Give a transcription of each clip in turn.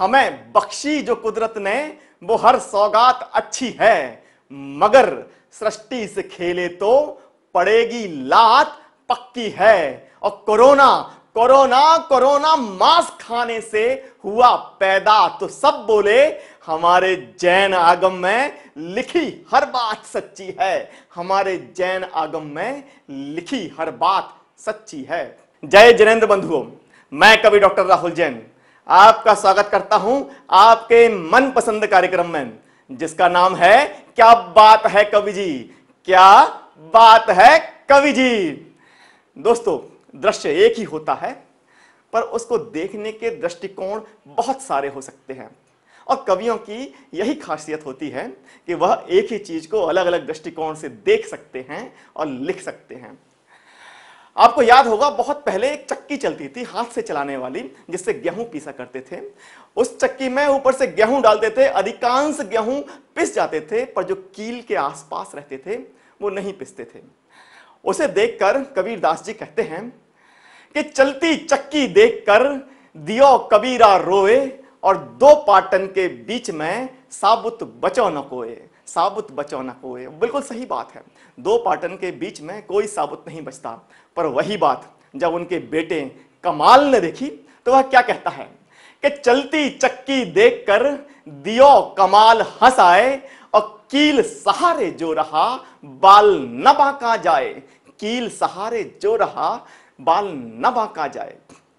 हमें बख्शी जो कुदरत ने वो हर सौगात अच्छी है, मगर सृष्टि से खेले तो पड़ेगी लात पक्की है। और कोरोना कोरोना कोरोना मांस खाने से हुआ पैदा, तो सब बोले हमारे जैन आगम में लिखी हर बात सच्ची है। हमारे जैन आगम में लिखी हर बात सच्ची है। जय जिनेंद्र बंधुओं, मैं कवि डॉक्टर राहुल जैन आपका स्वागत करता हूं आपके मनपसंद कार्यक्रम में, जिसका नाम है क्या बात है कवि जी, क्या बात है कवि जी। दोस्तों, दृश्य एक ही होता है, पर उसको देखने के दृष्टिकोण बहुत सारे हो सकते हैं। और कवियों की यही खासियत होती है कि वह एक ही चीज को अलग अलग दृष्टिकोण से देख सकते हैं और लिख सकते हैं। आपको याद होगा, बहुत पहले एक चक्की चलती थी हाथ से चलाने वाली, जिससे गेहूं पीसा करते थे। उस चक्की में ऊपर से गेहूं डालते थे, अधिकांश गेहूं पिस जाते थे, पर जो कील के आसपास रहते थे वो नहीं पिसते थे। उसे देखकर कबीरदास जी कहते हैं कि चलती चक्की देखकर दियो कबीरा रोए, और दो पाटन के बीच में साबुत बचो न कोए। साबुत बचो न कोए, बिल्कुल सही बात है। दो पाटन के बीच में कोई साबुत नहीं बचता। पर वही बात जब उनके बेटे कमाल ने देखी तो वह क्या कहता है कि चलती चक्की देखकर दियो कमाल हंस आए, और कील सहारे जो रहा बाल न बांका जाए। कील सहारे जो रहा बाल न बांका जाए।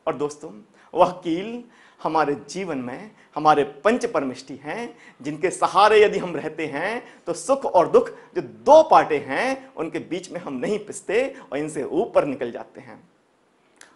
और दोस्तों, वह कील हमारे जीवन में हमारे पंच परमिष्टि हैं, जिनके सहारे यदि हम रहते हैं तो सुख और दुख जो दो पाटे हैं उनके बीच में हम नहीं पिसते और इनसे ऊपर निकल जाते हैं।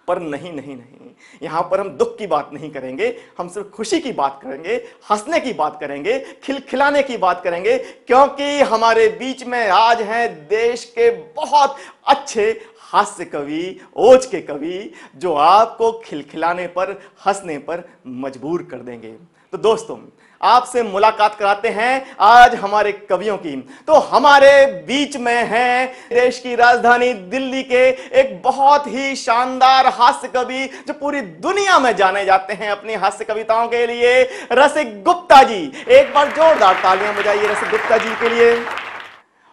पर नहीं नहीं नहीं, यहां पर हम दुख की बात नहीं करेंगे, हम सिर्फ खुशी की बात करेंगे, हंसने की बात करेंगे, खिलखिलाने की बात करेंगे, क्योंकि हमारे बीच में आज हैं देश के बहुत अच्छे हास्य कवि, ओज के कवि, जो आपको खिलखिलाने पर, हंसने पर मजबूर कर देंगे। तो दोस्तों, आपसे मुलाकात कराते हैं आज हमारे कवियों की। तो हमारे बीच में है देश की राजधानी दिल्ली के एक बहुत ही शानदार हास्य कवि, जो पूरी दुनिया में जाने जाते हैं अपनी हास्य कविताओं के लिए, रसिक गुप्ता जी। एक बार जोरदार तालियां बजाइए रसिक गुप्ता जी के लिए।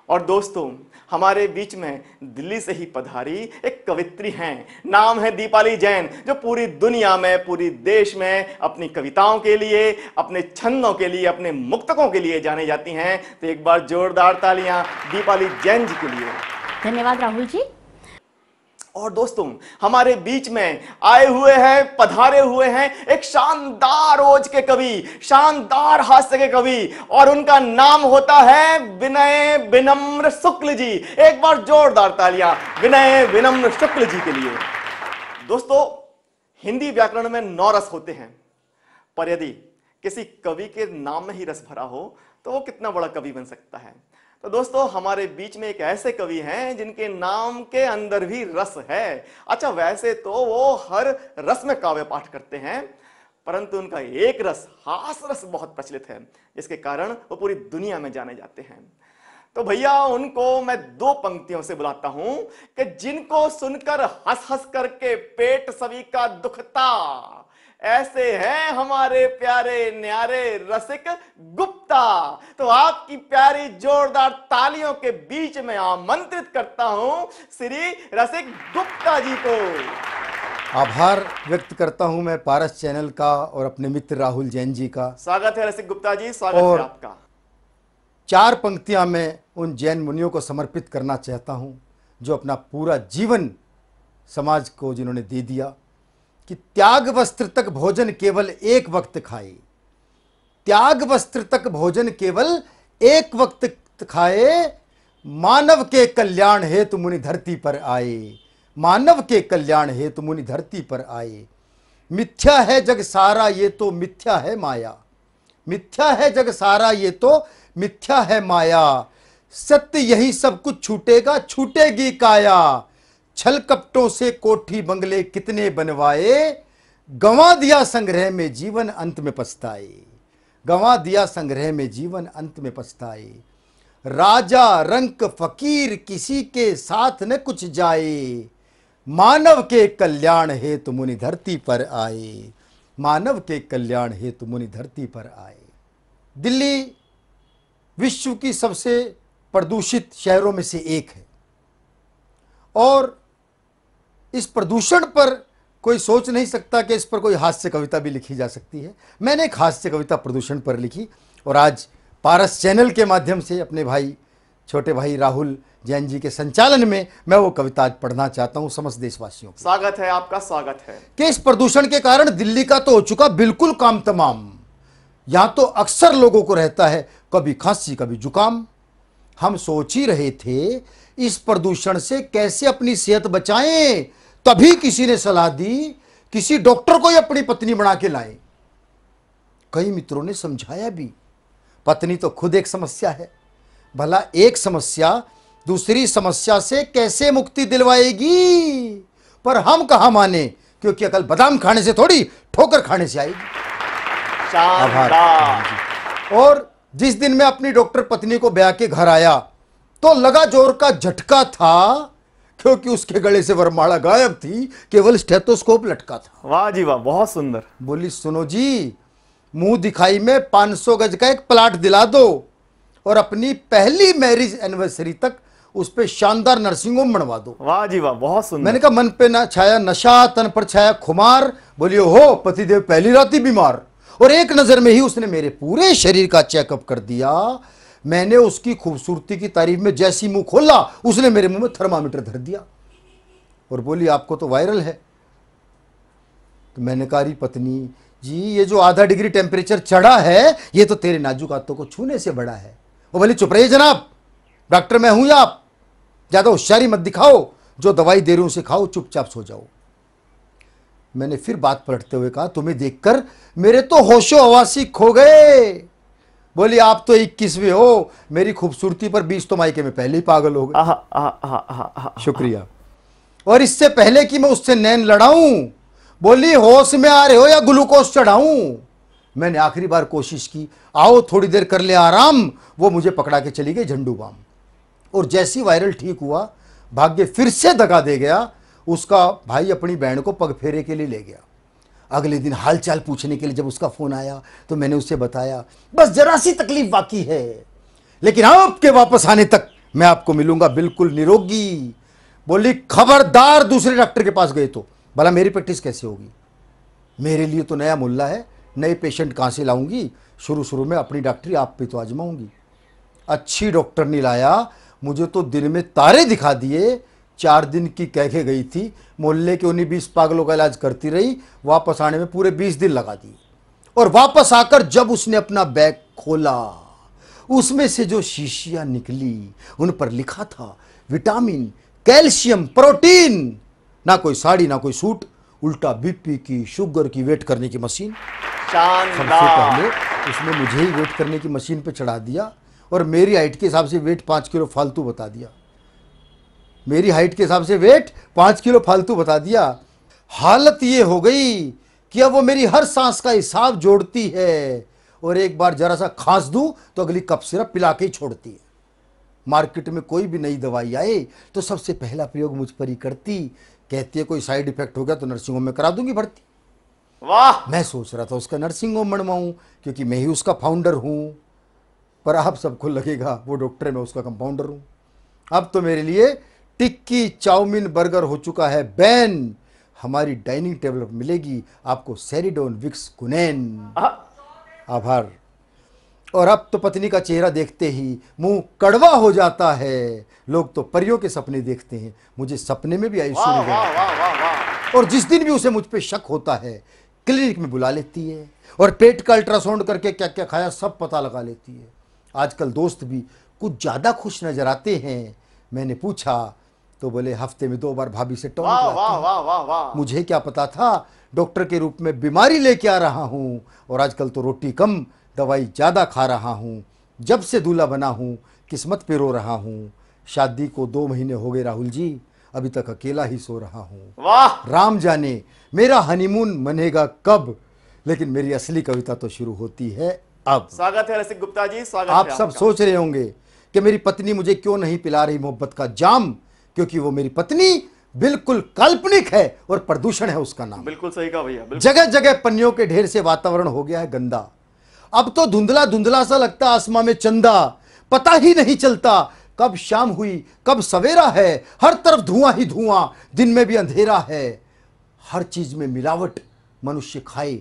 और दोस्तों, हमारे बीच में दिल्ली से ही पधारी एक कवित्री हैं, नाम है दीपाली जैन, जो पूरी दुनिया में, पूरी देश में अपनी कविताओं के लिए, अपने छंदों के लिए, अपने मुक्तकों के लिए जाने जाती हैं। तो एक बार जोरदार तालियां दीपाली जैन जी के लिए। धन्यवाद राहुल जी। और दोस्तों, हमारे बीच में आए हुए हैं, पधारे हुए हैं एक शानदार ओज के कवि, शानदार हास्य के कवि, और उनका नाम होता है विनय विनम्र शुक्ल जी। एक बार जोरदार तालियां विनय विनम्र शुक्ल जी के लिए। दोस्तों, हिंदी व्याकरण में 9 रस होते हैं, पर यदि किसी कवि के नाम में ही रस भरा हो तो वो कितना बड़ा कवि बन सकता है। तो दोस्तों, हमारे बीच में एक ऐसे कवि हैं जिनके नाम के अंदर भी रस है। अच्छा, वैसे तो वो हर रस में काव्य पाठ करते हैं, परंतु उनका एक रस, हास रस बहुत प्रचलित है, जिसके कारण वो पूरी दुनिया में जाने जाते हैं। तो भैया, उनको मैं 2 पंक्तियों से बुलाता हूं कि जिनको सुनकर हंस हंस करके पेट सभी का दुखता, ऐसे हैं हमारे प्यारे न्यारे रसिक गुप्ता। तो आपकी प्यारी जोरदार तालियों के बीच में आमंत्रित करता हूं श्री रसिक गुप्ता जी को। आभार व्यक्त करता हूं मैं पारस चैनल का और अपने मित्र राहुल जैन जी का। स्वागत है रसिक गुप्ता जी, स्वागत है आपका। 4 पंक्तियां मैं उन जैन मुनियों को समर्पित करना चाहता हूं, जो अपना पूरा जीवन समाज को जिन्होंने दे दिया कि त्याग वस्त्र तक भोजन केवल एक वक्त खाए। त्याग वस्त्र तक भोजन केवल एक वक्त खाए, मानव के कल्याण हेतु मुनि धरती पर आए। मानव के कल्याण हेतु मुनि धरती पर आए। मिथ्या है जग सारा ये तो मिथ्या है माया। मिथ्या है जग सारा ये तो मिथ्या है माया। सत्य यही सब कुछ छूटेगा, छूटेगी काया। छल कपटों से कोठी बंगले कितने बनवाए, गंवा दिया संग्रह में जीवन अंत में पछताए। गंवा दिया संग्रह में जीवन अंत में पछताए। राजा रंक फकीर किसी के साथ न कुछ जाए, मानव के कल्याण हेतु मुनि धरती पर आए। मानव के कल्याण हेतु मुनि धरती पर आए। दिल्ली विश्व की सबसे प्रदूषित शहरों में से एक है और इस प्रदूषण पर कोई सोच नहीं सकता कि इस पर कोई हास्य कविता भी लिखी जा सकती है। मैंने एक हास्य कविता प्रदूषण पर लिखी और आज पारस चैनल के माध्यम से अपने भाई, छोटे भाई राहुल जैन जी के संचालन में मैं वो कविता आज पढ़ना चाहता हूं समस्त देशवासियों को। स्वागत है आपका, स्वागत है। कि इस प्रदूषण के कारण दिल्ली का तो हो चुका बिल्कुल काम तमाम। यहां तो अक्सर लोगों को रहता है कभी खांसी कभी जुकाम। हम सोच ही रहे थे इस प्रदूषण से कैसे अपनी सेहत बचाएं, तभी किसी ने सलाह दी किसी डॉक्टर को ही अपनी पत्नी बना के लाएं। कई मित्रों ने समझाया भी, पत्नी तो खुद एक समस्या है, भला एक समस्या दूसरी समस्या से कैसे मुक्ति दिलवाएगी। पर हम कहां माने, क्योंकि अकल बादाम खाने से थोड़ी ठोकर खाने से आएगी। शानदार। और जिस दिन मैं अपनी डॉक्टर पत्नी को ब्याह के घर आया तो लगा जोर का झटका था, क्योंकि उसके गले से वरमाला गायब थी, केवल स्टेथोस्कोप लटका था। वाह जी वाह, बहुत सुंदर। बोली सुनो जी, मुंह दिखाई में 500 गज का एक प्लाट दिला दो और अपनी पहली मैरिज एनिवर्सरी तक उस पे शानदार नर्सिंग होम बनवा दो। वाह जी वाह, बहुत सुंदर। मैंने कहा मन पे ना छाया नशा, तन पर छाया खुमार। बोलिए हो पतिदेव पहली रात ही बीमार। और एक नजर में ही उसने मेरे पूरे शरीर का चेकअप कर दिया। मैंने उसकी खूबसूरती की तारीफ में जैसी मुंह खोला, उसने मेरे मुंह में थर्मामीटर धर दिया और बोली आपको तो वायरल है। तो मैंने कहा पत्नी जी, ये जो आधा डिग्री टेम्परेचर चढ़ा है ये तो तेरे नाजुक हाथों को छूने से बड़ा है। वो बोली चुप रहिए जनाब, डॉक्टर मैं हूं या आप, ज्यादा होशियारी मत दिखाओ, जो दवाई दे रही हूं उसे खाओ, चुपचाप सो जाओ। मैंने फिर बात पलटते हुए कहा तुम्हें देखकर मेरे तो होशो हवासी खो गए। बोली आप तो 21वें हो, मेरी खूबसूरती पर 20 तो मायके में पहले ही पागल हो गए। शुक्रिया। और इससे पहले कि मैं उससे नैन लड़ाऊं, बोली होश में आ रहे हो या ग्लूकोज चढ़ाऊं। मैंने आखिरी बार कोशिश की, आओ थोड़ी देर कर ले आराम। वो मुझे पकड़ा के चली गई झंडू बाम। और जैसी वायरल ठीक हुआ, भाग्य फिर से दगा दे गया। उसका भाई अपनी बहन को पग फेरे के लिए ले गया। अगले दिन हालचाल पूछने के लिए जब उसका फोन आया तो मैंने उससे बताया बस जरा सी तकलीफ बाकी है, लेकिन आपके वापस आने तक मैं आपको मिलूंगा बिल्कुल निरोगी। बोली खबरदार दूसरे डॉक्टर के पास गए तो भला मेरी प्रैक्टिस कैसे होगी। मेरे लिए तो नया मुल्ला है, नए पेशेंट कहां से लाऊंगी। शुरू में अपनी डॉक्टरी आप पे तो आजमाऊंगी। अच्छी डॉक्टर नहीं लाया, मुझे तो दिन में तारे दिखा दिए। 4 दिन की कह के गई थी, मोहल्ले के 19-20 पागलों का इलाज करती रही, वापस आने में पूरे 20 दिन लगा दिए। और वापस आकर जब उसने अपना बैग खोला, उसमें से जो शीशियां निकली उन पर लिखा था विटामिन, कैल्शियम, प्रोटीन। ना कोई साड़ी ना कोई सूट, उल्टा बीपी की, शुगर की वेट करने की मशीन। सबसे पहले उसने मुझे ही वेट करने की मशीन पे चढ़ा दिया और मेरी हाइट के हिसाब से वेट 5 किलो फालतू बता दिया। मेरी हाइट के हिसाब से वेट 5 किलो फालतू बता दिया। हालत ये हो गई कि अब वो मेरी हर सांस का हिसाब जोड़ती है और एक बार जरा सा खांस दूं तो अगली कप सिरप पिला के ही छोड़ती है। मार्केट में कोई भी नई दवाई आए तो सबसे पहला प्रयोग मुझ पर ही करती। कहती है कोई साइड इफेक्ट हो गया तो नर्सिंग होम में करा दूंगी भर्ती। वाह। मैं सोच रहा था उसका नर्सिंग होम बनवाऊं, क्योंकि मैं ही उसका फाउंडर हूं। पर अब सबको लगेगा वो डॉक्टर है, मैं उसका कंपाउंडर हूं। अब तो मेरे लिए टिक्की, चाउमीन, बर्गर हो चुका है बैन। हमारी डाइनिंग टेबल पर मिलेगी आपको सेरिडोन, विक्स, कुनैन। आभार। और अब तो पत्नी का चेहरा देखते ही मुंह कड़वा हो जाता है। लोग तो परियों के सपने देखते हैं, मुझे सपने में भी आयुष्य मिल गया। और जिस दिन भी उसे मुझ पे शक होता है क्लिनिक में बुला लेती है और पेट का अल्ट्रासाउंड करके क्या क्या खाया सब पता लगा लेती है। आजकल दोस्त भी कुछ ज़्यादा खुश नजर आते हैं। मैंने पूछा तो बोले हफ्ते में 2 बार भाभी से टॉनिक लाते हैं। मुझे क्या पता था डॉक्टर के रूप में बीमारी लेके आ रहा हूँ। और आजकल तो रोटी कम दवाई ज़्यादा खा रहा हूँ। जब से दूल्हा बना हूँ किस्मत पे रो रहा हूँ। शादी को 2 महीने हो गए राहुल जी, अभी तक अकेला ही सो रहा हूँ। वाह। राम जाने मेरा हनीमून मनेगा कब, लेकिन मेरी असली कविता तो शुरू होती है अब। स्वागत है रसिक गुप्ता जी, स्वागत आप है सब सोच रहे होंगे कि मेरी पत्नी मुझे क्यों नहीं पिला रही मोहब्बत का जाम, क्योंकि वो मेरी पत्नी बिल्कुल काल्पनिक है और प्रदूषण है उसका नाम। बिल्कुल सही कहा भैया, बिल्कुल। जगह जगह पन्नियों के ढेर से वातावरण हो गया है गंदा। अब तो धुंधला धुंधला सा लगता आसमां में चंदा, पता ही नहीं चलता कब शाम हुई कब सवेरा है। हर तरफ धुआं ही धुआं, दिन में भी अंधेरा है। हर चीज में मिलावट, मनुष्य खाए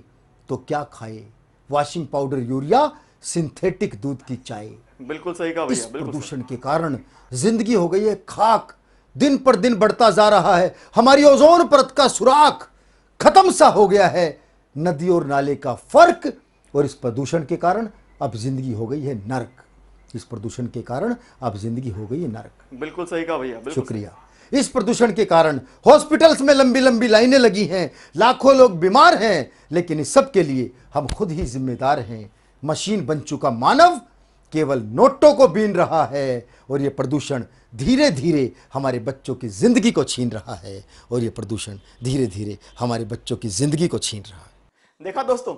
तो क्या खाए, वॉशिंग पाउडर, यूरिया, सिंथेटिक दूध की चाय। बिल्कुल सही कहा इस भैया, बिल्कुल प्रदूषण के कारण जिंदगी हो गई है खाक, दिन पर दिन बढ़ता जा रहा है। हमारी ओजोन परत का सुराख खत्म सा हो गया है। नदी और नाले का फर्क, और इस प्रदूषण के कारण अब जिंदगी हो गई है नरक। इस प्रदूषण के कारण अब जिंदगी हो गई है नरक। बिल्कुल सही कहा भैया, बिल्कुल। शुक्रिया। इस प्रदूषण के कारण हॉस्पिटल्स में लंबी लंबी लाइनें लगी हैं, लाखों लोग बीमार हैं, लेकिन इस सब के लिए हम खुद ही जिम्मेदार हैं। मशीन बन चुका मानव केवल नोटों को बीन रहा है, और यह प्रदूषण धीरे धीरे हमारे बच्चों की जिंदगी को छीन रहा है, और यह प्रदूषण धीरे धीरे हमारे बच्चों की जिंदगी को छीन रहा है। देखा दोस्तों,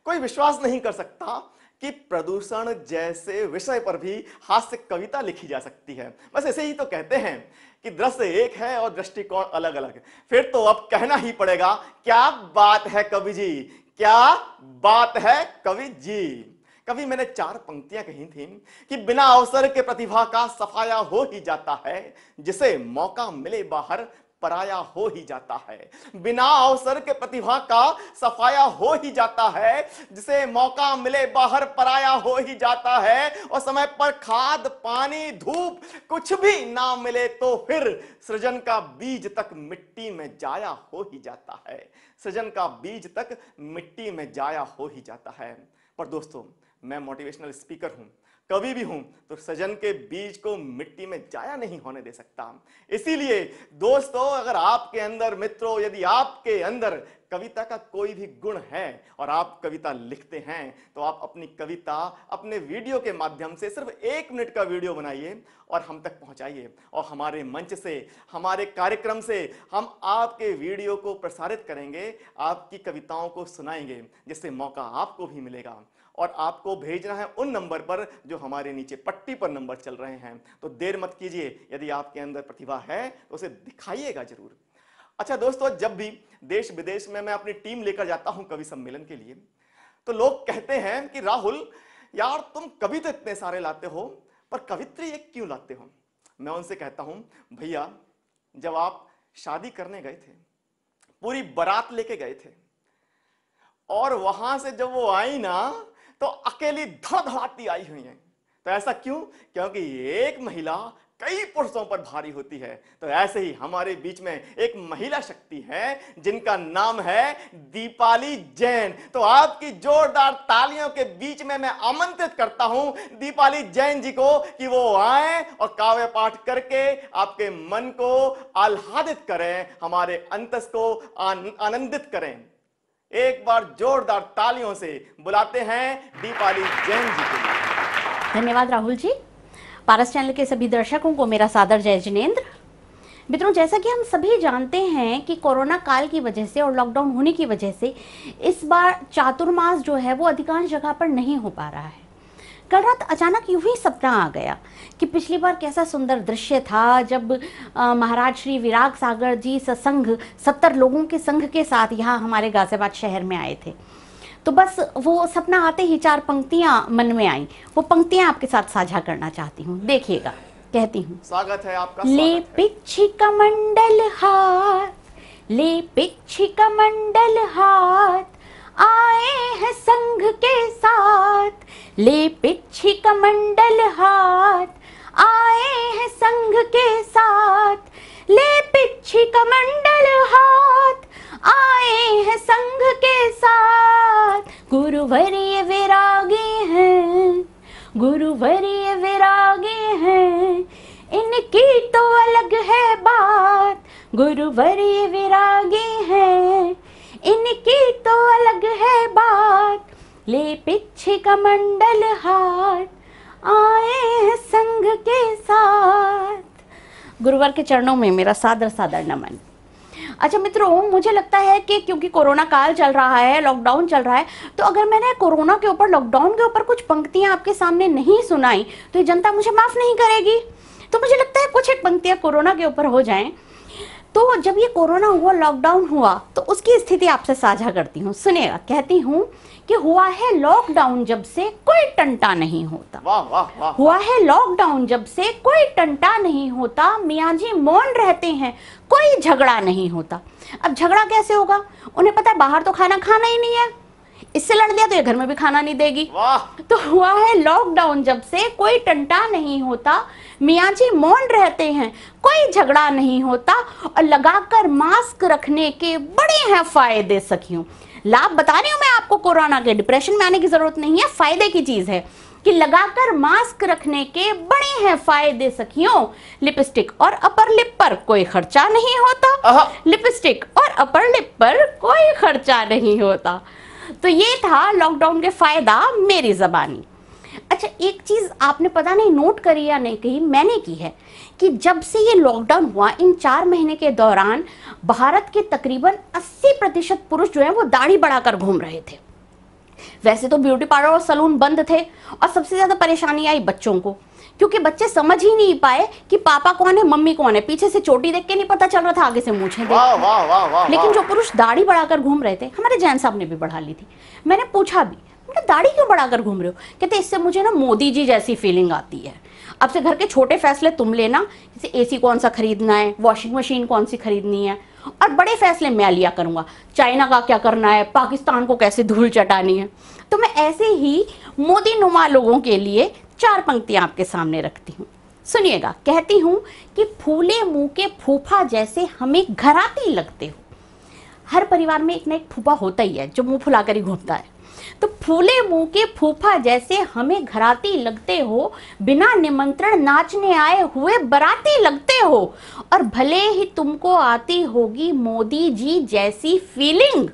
कोई विश्वास नहीं कर सकता कि प्रदूषण जैसे विषय पर भी हास्य कविता लिखी जा सकती है। बस ऐसे ही तो कहते हैं कि दृश्य एक है और दृष्टिकोण अलग अलग। फिर तो अब कहना ही पड़ेगा, क्या बात है कवि जी, क्या बात है कवि जी। कभी मैंने 4 पंक्तियां कही थी कि बिना अवसर के प्रतिभा का सफाया हो ही जाता है, जिसे मौका मिले बाहर पराया हो ही जाता है। बिना अवसर के प्रतिभा का सफाया हो ही जाता है, जिसे मौका मिले बाहर पराया हो ही जाता है। और समय पर खाद पानी धूप कुछ भी ना मिले तो फिर सृजन का बीज तक मिट्टी में जाया हो ही जाता है। सृजन का बीज तक मिट्टी में जाया हो ही जाता है। पर दोस्तों, मैं मोटिवेशनल स्पीकर हूं, कवि भी हूं, तो सृजन के बीज को मिट्टी में जाया नहीं होने दे सकता। इसीलिए दोस्तों, अगर आपके अंदर, मित्रों, यदि आपके अंदर कविता का कोई भी गुण है और आप कविता लिखते हैं, तो आप अपनी कविता अपने वीडियो के माध्यम से सिर्फ 1 मिनट का वीडियो बनाइए और हम तक पहुंचाइए, और हमारे मंच से, हमारे कार्यक्रम से हम आपके वीडियो को प्रसारित करेंगे, आपकी कविताओं को सुनाएंगे, जिससे मौका आपको भी मिलेगा। और आपको भेजना है उन नंबर पर जो हमारे नीचे पट्टी पर नंबर चल रहे हैं। तो देर मत कीजिए, यदि आपके अंदर प्रतिभा है तो उसे दिखाइएगा जरूर। अच्छा दोस्तों, जब भी देश विदेश में मैं अपनी टीम लेकर जाता हूं कवि सम्मेलन के लिए, तो लोग कहते हैं कि राहुल यार, तुम कवि तो इतने सारे लाते हो, पर कवित्री एक क्यों लाते हो। मैं उनसे कहता हूं, भैया, जब आप शादी करने गए थे, पूरी बारात लेके गए थे, और वहां से जब वो आई ना, तो अकेली धड़धड़ाती आई हुई है। तो ऐसा क्यों? क्योंकि एक महिला कई पुरुषों पर भारी होती है। तो ऐसे ही हमारे बीच में एक महिला शक्ति है, जिनका नाम है दीपाली जैन। तो आपकी जोरदार तालियों के बीच में मैं आमंत्रित करता हूं दीपाली जैन जी को कि वो आए और काव्य पाठ करके आपके मन को आह्लादित करें, हमारे अंतस को आनंदित करें। एक बार जोरदार तालियों से बुलाते हैं दीपाली जैन जी को। धन्यवाद राहुल जी। पारस चैनल के सभी दर्शकों को मेरा सादर जय जिनेंद्र। मित्रों, जैसा कि हम सभी जानते हैं कि कोरोना काल की वजह से और लॉकडाउन होने की वजह से इस बार चातुर्मास जो है वो अधिकांश जगह पर नहीं हो पा रहा है। कल रात अचानक यूं ही सपना आ गया कि पिछली बार कैसा सुंदर दृश्य था जब महाराज श्री विराग सागर जी सत्संग 70 लोगों के संघ के साथ यहाँ हमारे गाजियाबाद शहर में आए थे। तो बस वो सपना आते ही 4 पंक्तियां मन में आई, वो पंक्तियां आपके साथ साझा करना चाहती हूँ। देखिएगा, कहती हूँ। स्वागत है आपका। ले पिच्छी कमंडल हाथ, ले पिच्छी कमंडल हाथ, आए हैं संघ के साथ। ले पिच्छी कमंडल हाथ, आए हैं संघ के साथ। ले पिच्छी कमंडल हाथ, आए हैं संघ के साथ। गुरुवर्य विरागी हैं, गुरुवर्य विरागी हैं, इनकी तो अलग है बात। गुरुवर्य विरागी हैं, इनकी तो अलग है बात। ले पिच्छी कमंडल हाथ, आए हैं संघ के साथ। गुरुवर के चरणों में मेरा सादर सादर नमन। अच्छा मित्रों, मुझे लगता है कि क्योंकि कोरोना काल चल रहा है, लॉकडाउन चल रहा है, तो अगर मैंने कोरोना के ऊपर, लॉकडाउन के ऊपर कुछ पंक्तियां आपके सामने नहीं सुनाई तो ये जनता मुझे माफ नहीं करेगी। तो मुझे लगता है कुछ एक पंक्तियां कोरोना के ऊपर हो जाएं। तो जब ये कोरोना हुआ, लॉकडाउन हुआ, तो उसकी स्थिति आपसे साझा करती हूँ, सुनिएगा। कहती हूँ कि हुआ है लॉकडाउन जब से कोई टंटा नहीं होता। वाह वाह वाह। हुआ है लॉकडाउन जब से कोई टंटा नहीं होता, मियाँ जी मौन रहते हैं, कोई झगड़ा नहीं होता। अब झगड़ा कैसे होगा? उन्हें पता है बाहर तो खाना खाना ही नहीं है, इससे लड़ दिया तो ये घर में भी खाना नहीं देगी। वाह। तो हुआ है लॉकडाउन जब से कोई टंटा नहीं होता, मियाँ जी मौन रहते हैं, कोई झगड़ा नहीं होता, और लगाकर मास्क रखने के बड़े हैं फायदे सखियों। लाभ बता रही हूं मैं आपको, कोरोना के डिप्रेशन में आने की जरूरत नहीं है, फायदे की चीज है कि लगाकर मास्क रखने के बड़े हैं फायदे सखियों। लिपस्टिक और अपर लिप पर कोई खर्चा नहीं होता, लिपस्टिक और अपर लिप पर कोई खर्चा नहीं होता। तो ये था लॉकडाउन के फायदा मेरी जबानी। अच्छा, एक चीज आपने पता नहीं नोट करी या नहीं कही, मैंने की है कि जब से ये लॉकडाउन हुआ, इन 4 महीने के दौरान भारत के तकरीबन 80% पुरुष जो हैं वो दाढ़ी बढ़ाकर घूम रहे थे। वैसे तो ब्यूटी पार्लर और सलून बंद थे, और सबसे ज्यादा परेशानी आई बच्चों को, क्योंकि बच्चे समझ ही नहीं पाए कि पापा कौन है, मम्मी कौन है। पीछे से चोटी देख के नहीं पता चल रहा था, आगे से मूंछें देख। लेकिन जो पुरुष दाढ़ी बढ़ाकर घूम रहे थे, हमारे जैन साहब ने भी बढ़ा ली थी। मैंने पूछा भी, दाढ़ी क्यों बढ़ाकर घूम रहे हो? कहते इससे मुझे ना मोदी जी जैसी फीलिंग आती है। अब से घर के छोटे फैसले तुम लेना, जैसे एसी कौन सा खरीदना है, वॉशिंग मशीन कौन सी खरीदनी है, और बड़े फैसले मैं लिया करूंगा, चाइना का क्या करना है, पाकिस्तान को कैसे धूल चटानी है। तो मैं ऐसे ही मोदी नुमा लोगों के लिए 4 पंक्तियां आपके सामने रखती हूँ, सुनिएगा। कहती हूँ कि फूले मुंह के फूफा जैसे हमें घराती लगते हो। हर परिवार में एक ना एक फूफा होता ही है जो मुंह फुलाकर ही घूमता है। तो फूले मुंह के फूफा जैसे हमें घराती लगते हो, बिना निमंत्रण नाचने आए हुए बराती लगते हो, और भले ही तुमको आती होगी मोदी जी जैसी फीलिंग,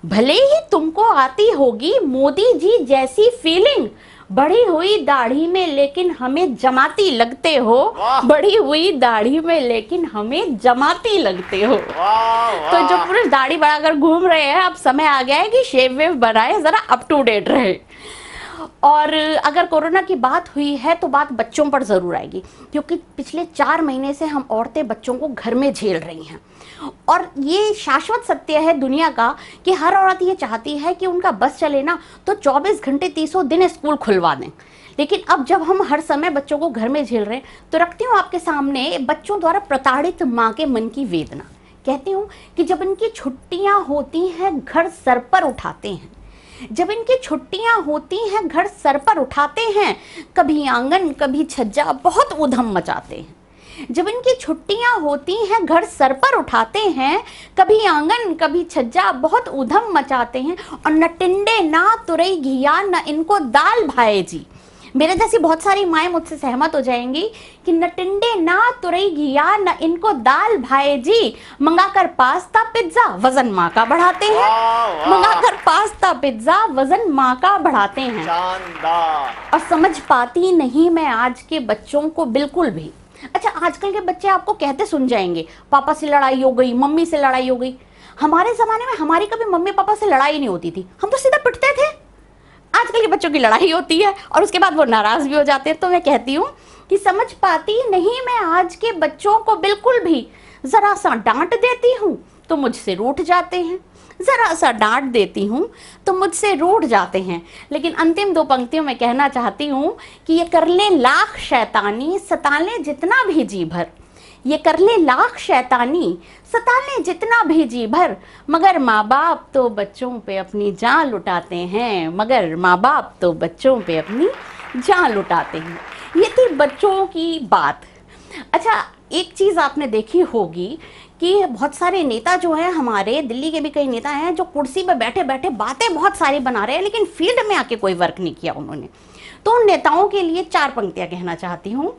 भले ही तुमको आती होगी मोदी जी जैसी फीलिंग, बढ़ी हुई दाढ़ी में लेकिन हमें जमाती लगते हो, बढ़ी हुई दाढ़ी में लेकिन हमें जमाती लगते हो। तो जो पुरुष दाढ़ी बढ़ाकर घूम रहे हैं, अब समय आ गया है कि शेव वेव बनाए, जरा अप टू डेट रहे। और अगर कोरोना की बात हुई है तो बात बच्चों पर जरूर आएगी, क्योंकि पिछले 4 महीने से हम औरतें बच्चों को घर में झेल रही हैं। और ये शाश्वत सत्य है दुनिया का कि हर औरत ये चाहती है कि उनका बस चले ना तो 24 घंटे 300 दिन स्कूल खुलवा दें। लेकिन अब जब हम हर समय बच्चों को घर में झेल रहे हैं, तो रखती हूँ आपके सामने बच्चों द्वारा प्रताड़ित माँ के मन की वेदना। कहती हूँ कि जब इनकी छुट्टियाँ होती हैं घर सर पर उठाते हैं, जब इनकी छुट्टियां होती हैं घर सर पर उठाते हैं, कभी आंगन कभी छज्जा बहुत उधम मचाते हैं। जब इनकी छुट्टियां होती हैं घर सर पर उठाते हैं, कभी आंगन कभी छज्जा बहुत उधम मचाते हैं, और न टिंडे ना तुरई घिया न इनको दाल भाए जी। मेरे जैसी बहुत सारी माएँ मुझसे सहमत हो जाएंगी कि न टिंडे ना तुरई घिया न इनको दाल भाए जी, मंगाकर पास्ता पिज्जा वजन माँ का बढ़ाते हैं, मंगाकर पास्ता पिज्जा वजन माँ का बढ़ाते हैं। और समझ पाती नहीं मैं आज के बच्चों को बिल्कुल भी। अच्छा, आजकल के बच्चे आपको कहते सुन जाएंगे, पापा से लड़ाई हो गई, मम्मी से लड़ाई हो गई। हमारे जमाने में हमारी कभी मम्मी पापा से लड़ाई नहीं होती थी, हम तो सीधा पिटते थे। आजकल के बच्चों की लड़ाई होती है और उसके बाद वो नाराज भी हो जाते हैं। तो मैं कहती हूँ कि समझ पाती नहीं मैं आज के बच्चों को बिल्कुल भी। जरा सा डांट देती हूँ तो मुझसे रूठ जाते हैं, जरा सा डांट देती हूँ तो मुझसे रूठ जाते हैं। लेकिन अंतिम 2 पंक्तियों में कहना चाहती हूँ कि ये कर ले लाख शैतानी, सता ले जितना भी जी भर, ये कर ले लाख शैतानी, सता ले जितना भी जी भर, मगर माँ बाप तो बच्चों पे अपनी जान लुटाते हैं, मगर माँ बाप तो बच्चों पे अपनी जान लुटाते हैं। ये थी बच्चों की बात। अच्छा, एक चीज़ आपने देखी होगी कि बहुत सारे नेता जो हैं, हमारे दिल्ली के भी कई नेता हैं जो कुर्सी पर बैठे बैठे बातें बहुत सारी बना रहे हैं, लेकिन फील्ड में आके कोई वर्क नहीं किया उन्होंने। तो उन नेताओं के लिए 4 पंक्तियाँ कहना चाहती हूँ।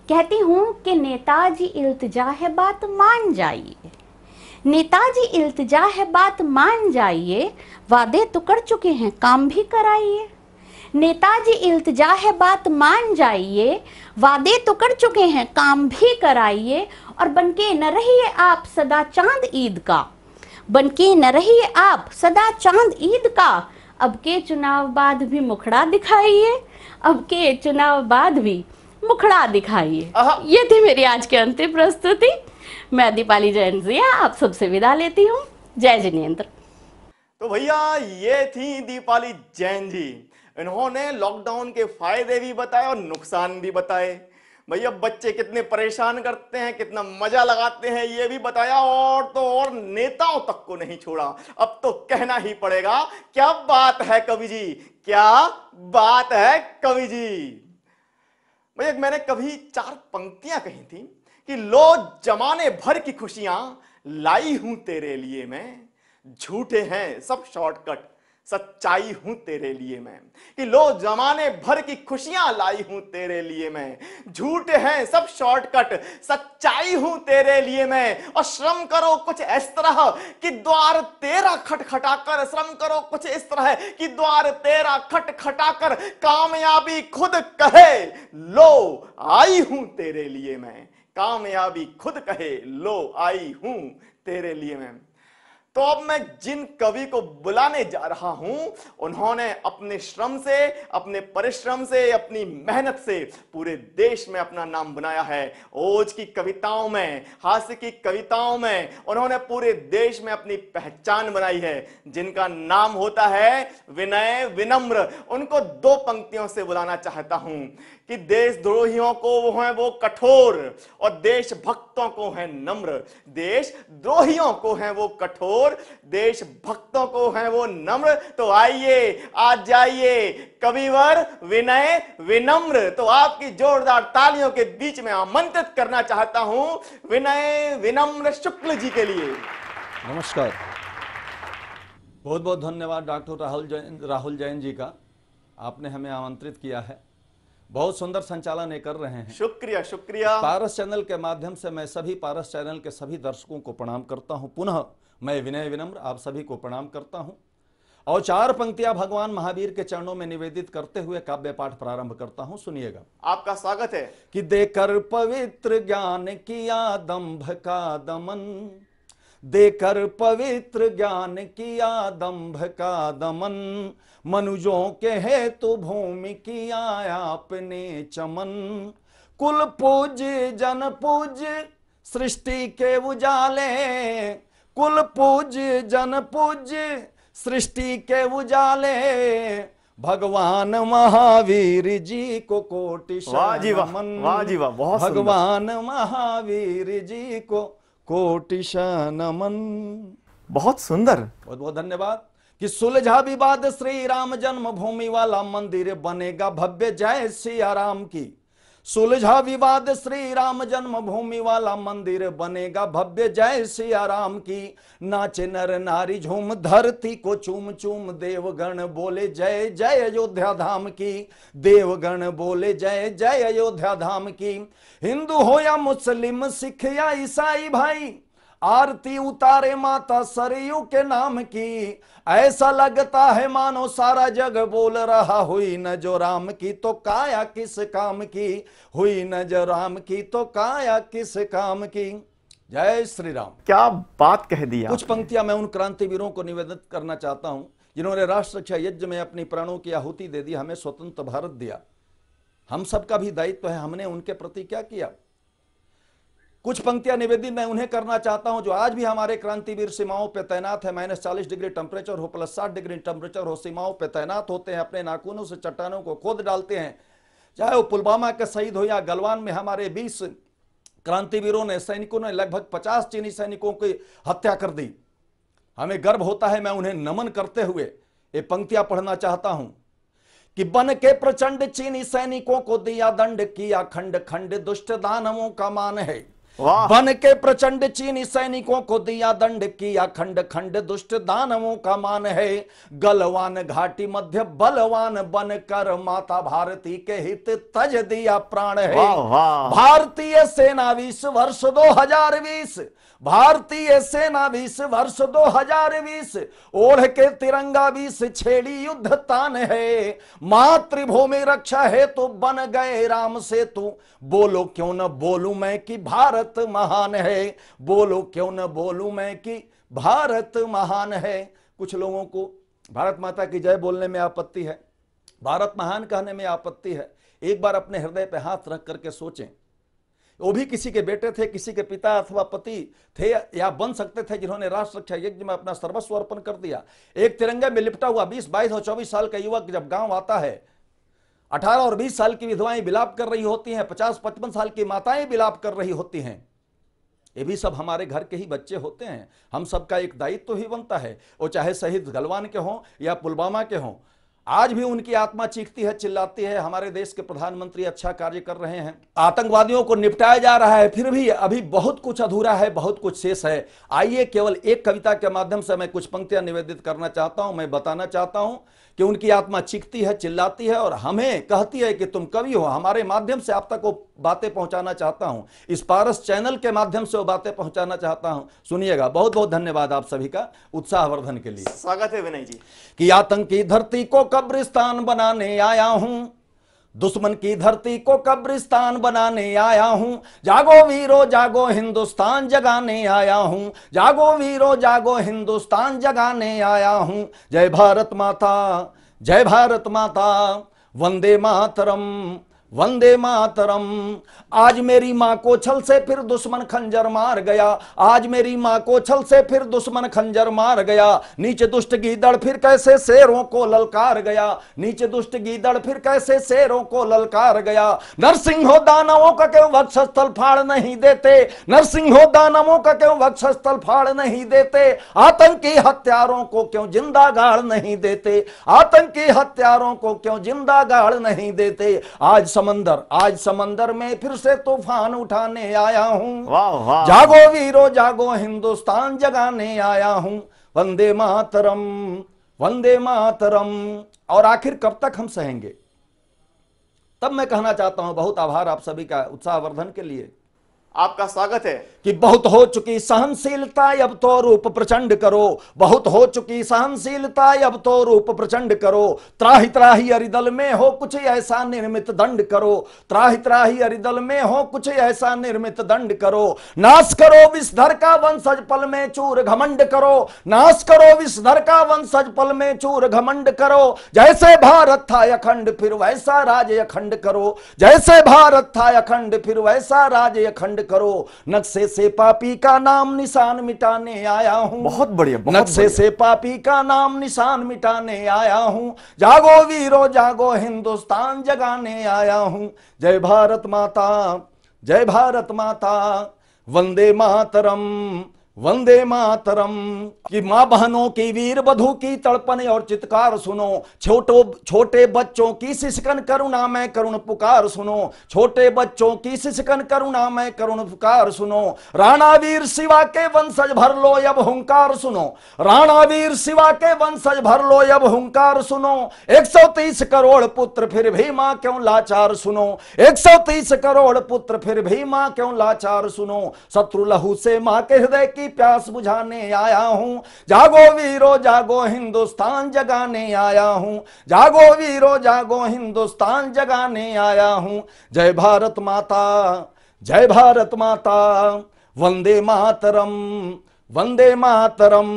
कहती हूँ कि नेताजी इल्तिजा है बात मान जाइए, नेताजी इल्तिजा है बात मान जाइए, वादे तो कर चुके हैं काम भी कराइए। नेताजी इल्तिजा है बात मान जाइए, वादे तो कर चुके हैं काम भी कराइए, और बनके न रहिए आप सदा चांद ईद का, बनके न रहिए आप सदा चांद ईद का, अब के चुनाव बाद भी मुखड़ा दिखाइए, अब के चुनाव बाद भी मुखड़ा दिखाइए। ये थी मेरी आज की अंतिम प्रस्तुति। मैं दीपाली जैन जिया आप सबसे विदा लेती हूँ। जय जिनेंद्र। तो भैया ये थी दीपाली जैन जी। इन्होंने लॉकडाउन के फायदे भी बताए और नुकसान भी बताए। भैया बच्चे कितने परेशान करते हैं, कितना मजा लगाते हैं, ये भी बताया। और तो और नेताओं तक को नहीं छोड़ा। अब तो कहना ही पड़ेगा, क्या बात है कवि जी, क्या बात है कवि जी। भैया मैंने कभी 4 पंक्तियां कही थी कि लो जमाने भर की खुशियां लाई हूं तेरे लिए मैं, झूठे हैं सब शॉर्टकट सच्चाई हूं तेरे लिए मैं। कि लो जमाने भर की खुशियां लाई हूं तेरे लिए मैं, झूठे हैं सब शॉर्टकट सच्चाई हूं तेरे लिए मैं। और श्रम करो कुछ इस तरह कि द्वार तेरा खटखटाकर, श्रम करो कुछ इस तरह कि द्वार तेरा खटखटाकर कामयाबी खुद कहे लो आई हूं तेरे लिए मैं। कामयाबी खुद कहे लो आई हूं तेरे लिए मैं। तो अब मैं जिन कवि को बुलाने जा रहा हूं, उन्होंने अपने श्रम से, अपने परिश्रम से, अपनी मेहनत से पूरे देश में अपना नाम बनाया है। ओज की कविताओं में, हास्य की कविताओं में उन्होंने पूरे देश में अपनी पहचान बनाई है, जिनका नाम होता है विनय विनम्र। उनको 2 पंक्तियों से बुलाना चाहता हूं कि देशद्रोहियों को वो है वो कठोर और देशभक्तों को है नम्र। देशद्रोहियों को है वो कठोर, देशभक्तों को है वो नम्र। तो आइए आज जाइए कविवर विनय विनम्र। तो आपकी जोरदार तालियों के बीच में आमंत्रित करना चाहता हूं विनय विनम्र शुक्ल जी के लिए। नमस्कार, बहुत बहुत धन्यवाद डॉक्टर राहुल जैन जी का, आपने हमें आमंत्रित किया है। बहुत सुंदर संचालन ये कर रहे हैं। शुक्रिया शुक्रिया। पारस चैनल के माध्यम से मैं सभी पारस चैनल के सभी दर्शकों को प्रणाम करता हूं। पुनः मैं विनय विनम्र आप सभी को प्रणाम करता हूं और 4 पंक्तियां भगवान महावीर के चरणों में निवेदित करते हुए काव्य पाठ प्रारंभ करता हूं। सुनिएगा। आपका स्वागत है। कि देकर पवित्र ज्ञान किया दंभ का दमन, देकर पवित्र ज्ञान किया दंभ का दमन, मनुजों के हेतु भूमि किया आपने चमन। कुल पूज जन पूज सृष्टि के उजाले, कुल पूज जन पूज सृष्टि के उजाले, भगवान महावीर जी को कोटि नमन। वाह जी वाह, बहुत सुंदर। भगवान महावीर जी को कोटि नमन। बहुत सुंदर। बहुत बहुत धन्यवाद। कि सुलझा विवाद श्री राम जन्मभूमि वाला मंदिर बनेगा भव्य, जय सिया राम की। सुलझा विवाद श्री राम जन्मभूमि वाला मंदिर बनेगा भव्य, जय सिया राम की। नाचे नर नारी झूम धरती को चूम चूम, देवगण बोले जय जय अयोध्या धाम की। देवगण बोले जय जय अयोध्या धाम की। हिंदू हो या मुस्लिम, सिख या ईसाई भाई, आरती उतारे माता सरयू के नाम की। ऐसा लगता है मानो सारा जग बोल रहा, हुई न जो राम की तो काया किस काम की। हुई न जो राम की तो काया किस काम की। जय श्री राम। क्या बात कह दी। कुछ पंक्तियां मैं उन क्रांतिवीरों को निवेदित करना चाहता हूं जिन्होंने राष्ट्र रक्षा यज्ञ में अपनी प्राणों की आहुति दे दी, हमें स्वतंत्र भारत दिया। हम सबका भी दायित्व है, हमने उनके प्रति क्या किया। कुछ पंक्तियां निवेदित मैं उन्हें करना चाहता हूं जो आज भी हमारे क्रांतिवीर सीमाओं पर तैनात है। -40 डिग्री टेम्परेचर हो, +60 डिग्री टेम्परेचर हो, सीमाओं पर तैनात होते हैं, अपने नाखूनों से चट्टानों को खोद डालते हैं। चाहे वो पुलवामा के शहीद हो या गलवान में हमारे 20 क्रांतिवीरों ने, सैनिकों ने लगभग 50 चीनी सैनिकों की हत्या कर दी। हमें गर्व होता है। मैं उन्हें नमन करते हुए ये पंक्तियां पढ़ना चाहता हूं कि बन के प्रचंड चीनी सैनिकों को दिया दंड, किया खंड खंड दुष्ट दानवों का मान है। बन के प्रचंड चीनी सैनिकों को दिया दंड, किया खंड खंड दुष्ट दानवों का मान है। गलवान घाटी मध्य बलवान बनकर, माता भारती के हित तज दिया प्राण है। भारतीय सेना 20 वर्ष 2020, भारतीय सेना 20 वर्ष 2020, ओढ़ के तिरंगा 20 छेड़ी युद्ध तान है। मातृभूमि रक्षा है तो बन गए राम सेतु, बोलो क्यों न बोलूं मैं कि भारत महान है। बोलो क्यों न बोलूं मैं कि भारत महान है। कुछ लोगों को भारत माता की जय बोलने में आपत्ति है, भारत महान कहने में आपत्ति है। एक बार अपने हृदय पे हाथ रख करके सोचें वो भी किसी के बेटे थे, किसी के पिता अथवा पति थे या बन सकते थे, जिन्होंने राष्ट्र रक्षा यज्ञ में अपना सर्वस्व अर्पण कर दिया। एक तिरंगे में लिपटा हुआ 20, 22 और 24 साल का युवक जब गांव आता है, 18 और 20 साल की विधवाएं विलाप कर रही होती हैं, 50-55 साल की माताएं विलाप कर रही होती हैं, ये भी सब हमारे घर के ही बच्चे होते हैं। हम सबका एक दायित्व ही बनता है, वो चाहे शहीद गलवान के हों या पुलवामा के हों। आज भी उनकी आत्मा चीखती है, चिल्लाती है। हमारे देश के प्रधानमंत्री अच्छा कार्य कर रहे हैं, आतंकवादियों को निपटाया जा रहा है, फिर भी अभी बहुत कुछ अधूरा है, बहुत कुछ शेष है। आइए केवल एक कविता के माध्यम से मैं कुछ पंक्तियां निवेदित करना चाहता हूं। मैं बताना चाहता हूं कि उनकी आत्मा चीखती है, चिल्लाती है और हमें कहती है कि तुम कवि हो। हमारे माध्यम से आप तक वो बातें पहुंचाना चाहता हूं, इस पारस चैनल के माध्यम से वो बातें पहुंचाना चाहता हूं। सुनिएगा। बहुत बहुत धन्यवाद आप सभी का उत्साहवर्धन के लिए। स्वागत है विनय जी। कि आतंकी धरती को कब्रिस्तान बनाने आया हूं, दुश्मन की धरती को कब्रिस्तान बनाने आया हूं। जागो वीरो जागो हिंदुस्तान जगाने आया हूं, जागो वीरो जागो हिंदुस्तान जगाने आया हूं। जय भारत माता, जय भारत माता, वंदे मातरम, वंदे मातरम। आज मेरी मां को छल से फिर दुश्मन खंजर मार गया, आज मेरी मां को छल से फिर दुश्मन खंजर मार गया। नीचे दुष्ट गीदड़ फिर कैसे शेरों को ललकार गया, नीचे दुष्ट गीदड़ फिर कैसे शेरों को ललकार गया। नरसिंहो दानवों का क्यों वक्षस्थल फाड़ नहीं देते, नरसिंहो दानवों का क्यों वक्षस्थल फाड़ नहीं देते। आतंकी हत्यारों को क्यों जिंदा गाड़ नहीं देते, आतंकी हत्यारों को क्यों जिंदा गाड़ नहीं देते। आज समंदर में फिर से तूफान उठाने आया हूं। वाह वाह। जागो वीरो जागो हिंदुस्तान जगाने आया हूं। वंदे मातरम, वंदे मातरम। और आखिर कब तक हम सहेंगे? तब मैं कहना चाहता हूं, बहुत आभार आप सभी का उत्साहवर्धन के लिए। आपका स्वागत है। कि बहुत हो चुकी सहनशीलता, अब तो रूप प्रचंड करो। बहुत हो चुकी सहनशीलता, अब तो रूप प्रचंड करो। त्राहि त्राहि अरिदल में हो कुछ ऐसा निर्मित दंड करो, त्राहि त्राहि अरिदल में हो कुछ ऐसा निर्मित दंड करो। नाश करो विषधर का वंशज पल में चूर घमंड करो, नाश करो विषधर का वंशज पल में चूर घमंड करो। जैसे भारत था अखंड फिर वैसा राज अखंड करो, जैसे भारत था अखंड फिर वैसा राज अखंड करो। नक्शे से पापी का नाम निशान मिटाने आया हूं। बहुत बढ़िया, बहुत नक्शे से पापी का नाम निशान मिटाने आया हूं। जागो वीरो जागो हिंदुस्तान जगाने आया हूं। जय भारत माता, जय भारत माता, वंदे मातरम, वंदे मातरम। कि मां बहनों की वीर बधू की तड़पन और चित्कार सुनो, छोटे बच्चों की सिसकन करुणा में करुण पुकार सुनो, छोटे बच्चों की सिसकन करुणा में करुण पुकार सुनो। राणा वीर शिवा के वंशज भर लो अब हुंकार सुनो, राणा वीर शिवा के वंशज भर लो अब हुंकार सुनो। 130 करोड़ पुत्र फिर भी मां क्यों लाचार सुनो, 130 करोड़ पुत्र फिर भी मां क्यों लाचार सुनो। शत्रु लहू से मां के हृदय की प्यास बुझाने आया हूं। जागो वीरो जागो हिंदुस्तान जगाने आया हूं, जागो वीरो जागो हिंदुस्तान जगाने आया हूं। जय भारत माता, जय भारत माता, वंदे मातरम, वंदे मातरम।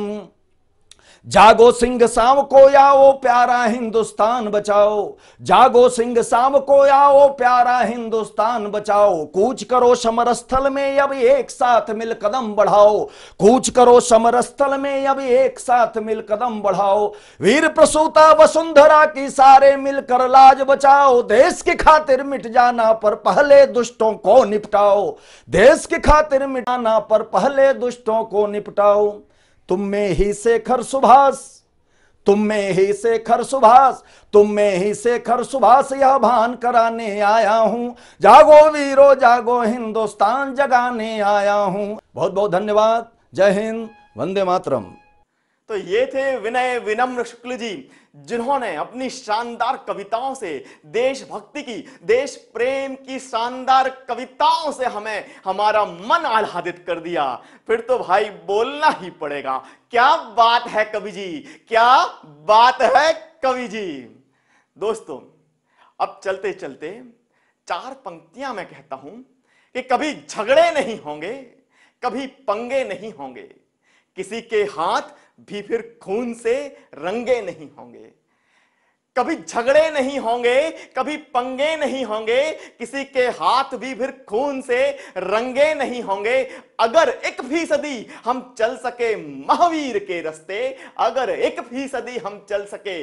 जागो सिंह शाम को आओ प्यारा हिंदुस्तान बचाओ, जागो सिंह शाम को आओ प्यारा हिंदुस्तान बचाओ। कूच करो समर स्थल में अब एक साथ मिल कदम बढ़ाओ, कूच करो समर स्थल में अब एक साथ मिल कदम बढ़ाओ। वीर प्रसूता वसुंधरा की सारे मिलकर लाज बचाओ। देश की खातिर मिट जाना पर पहले दुष्टों को निपटाओ, देश की खातिर मिटाना पर पहले दुष्टों को निपटाओ। तुम में ही शेखर सुभाष, तुम में ही शेखर सुभाष, तुम में ही शेखर सुभाष यह भान कराने आया हूं। जागो वीरो जागो हिंदुस्तान जगाने आया हूं। बहुत बहुत धन्यवाद। जय हिंद, वंदे मातरम। तो ये थे विनय विनम्र शुक्ल जी, जिन्होंने अपनी शानदार कविताओं से देशभक्ति की, देश प्रेम की शानदार कविताओं से हमें हमारा मन आह्लादित कर दिया। फिर तो भाई बोलना ही पड़ेगा, क्या बात है कवि जी, क्या बात है कवि जी। दोस्तों, अब चलते चलते 4 पंक्तियां मैं कहता हूं कि कभी झगड़े नहीं होंगे, कभी पंगे नहीं होंगे, किसी के हाथ भी फिर खून से रंगे नहीं होंगे। कभी झगड़े नहीं होंगे, कभी पंगे नहीं होंगे, किसी के हाथ भी फिर खून से रंगे नहीं होंगे। अगर 1% हम चल सके महावीर के रास्ते, अगर 1% हम चल सके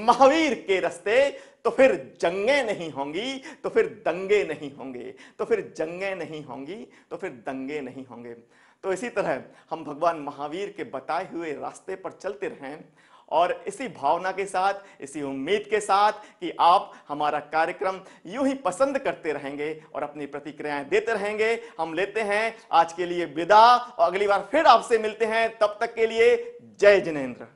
महावीर के रास्ते, तो फिर जंगें नहीं होंगी, तो फिर दंगे नहीं होंगे, तो फिर जंगें नहीं होंगी, तो फिर दंगे नहीं होंगे। तो इसी तरह हम भगवान महावीर के बताए हुए रास्ते पर चलते रहें, और इसी भावना के साथ, इसी उम्मीद के साथ कि आप हमारा कार्यक्रम यूं ही पसंद करते रहेंगे और अपनी प्रतिक्रियाएं देते रहेंगे, हम लेते हैं आज के लिए विदा और अगली बार फिर आपसे मिलते हैं। तब तक के लिए जय जिनेंद्र।